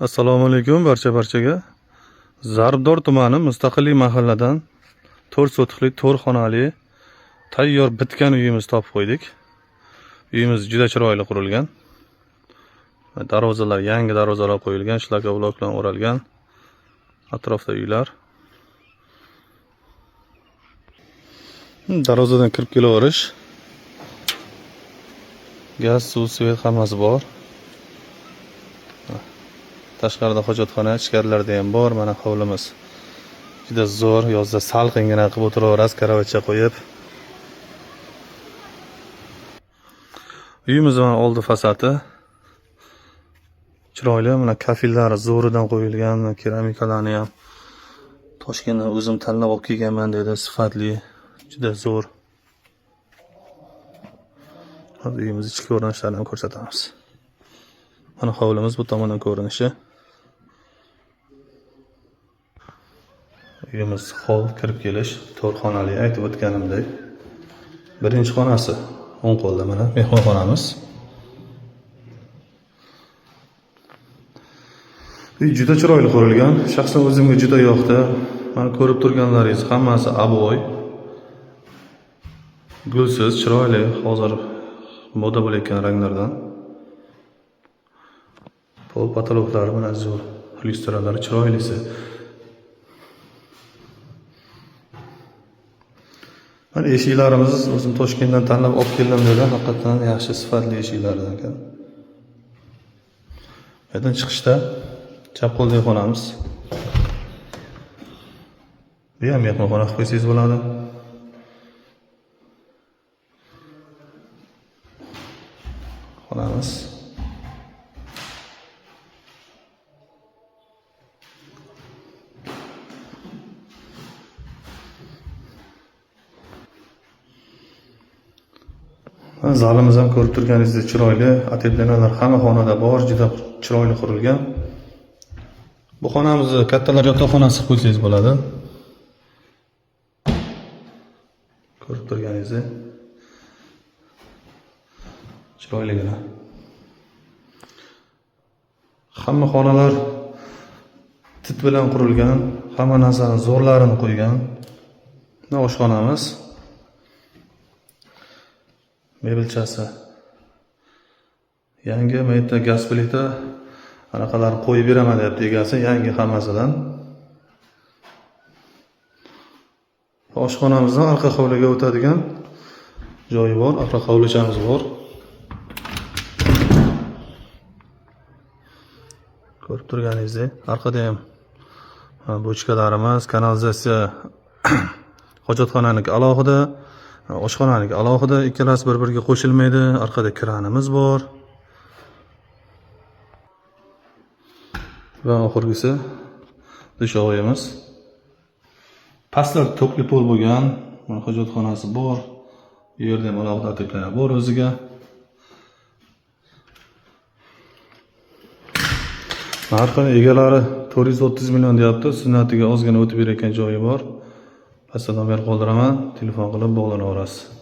Assalomu alaykum barchaga. Zarbdor tumani mustaqillik mahalladan 4 sotixlik 4 xonali tayyor bitgan uyimiz topib qo'ydik. Uyimiz juda chiroyli qurilgan. Darvozalar yangi darvozalar qo'yilgan, shlaka blok bilan o'ralgan. Atrofda uylar. Darvozadan kirib kelaverish. Gaz, suv, svet hammasi bor. Tashqarida hojatxona, ichkarilarda ham bor. Mana hovlimiz juda zo'r, yozda salqingina qilib o'tiraverasiz, karavotcha qo'yib. Uyimizning oldi fasadi chiroyli, mana kafillari zo'ridan qo'yilgan, keramikalarni ham Toshkentdan o'zim tanlab olib kelganman dedi, sifatli, juda zo'r. Hozir uyimiz ichki ko'rinishlarini ham ko'rsatamiz. Mana hovlimiz bu tomondan ko'rinishi. Uyimiz hol kirib kelish 4 xonali, aytib o'tganimdek. Birinchi xonasi o'ng qo'lda mana mehmonxonamiz. Uy juda chiroyli qurilgan. Shaxsan o'zimga juda yoqdi. Mana ko'rib turganlaringiz hammasi aboy. Gulsiz, chiroyli, hozir moda bo'layotgan ranglardan. Pol patoloklari bilan zo'r, lyustralari chiroylisi. Mana eshiklarimiz o'zim Toshkentdan tanlab olib keldim dedi. Haqiqatan yaxshi sifatli eshiklardan ekan. Yerdan chiqishda chap qo'lda xonamiz. Bu ham mehmonxona qilib qo'ysangiz bo'ladi. Xonamiz. Zalimiz ham ko'rib turganingizdek chiroyli, ateblenalar hamma xonada bor, juda chiroyli qurilgan. Bu xonamizni kattalar yotoqxonasi qilib qo'ysangiz bo'ladi. Ko'rib turganingizdek chiroyligina. Hamma xonalar tit bilan qurilgan, hamma narsani zo'rlarini qo'ygan. Mana oshxonamiz. Mebelchasi yangi, mayda gaz plita anaqalarni qo'yib beraman deb egasi, yangi hammasidan. Oshxonamizdan orqa hovliga o'tadigan joyi bor, orqa hovlichamiz bor. Ko'rib turganingizdek, orqada ham bochkalarimiz, kanalizatsiya, hojatxonaniki alohida, oshxonaniki alohida, ikkalasi bir-biriga qo'shilmaydi. Orqada kranimiz bor. Va oxirgisi dushovoyimiz. Pastlar to'qli pol bo'lgan, mana hojatxonasi bor. Bu yerda ham alohida ateblar bor o'ziga. Narxi egalari 430 million deyapti. Sunnatiga ozgina o'tib berayotgan joyi bor. Pastda nomer qoldiraman, telefon qilib bog'lanaverasiz.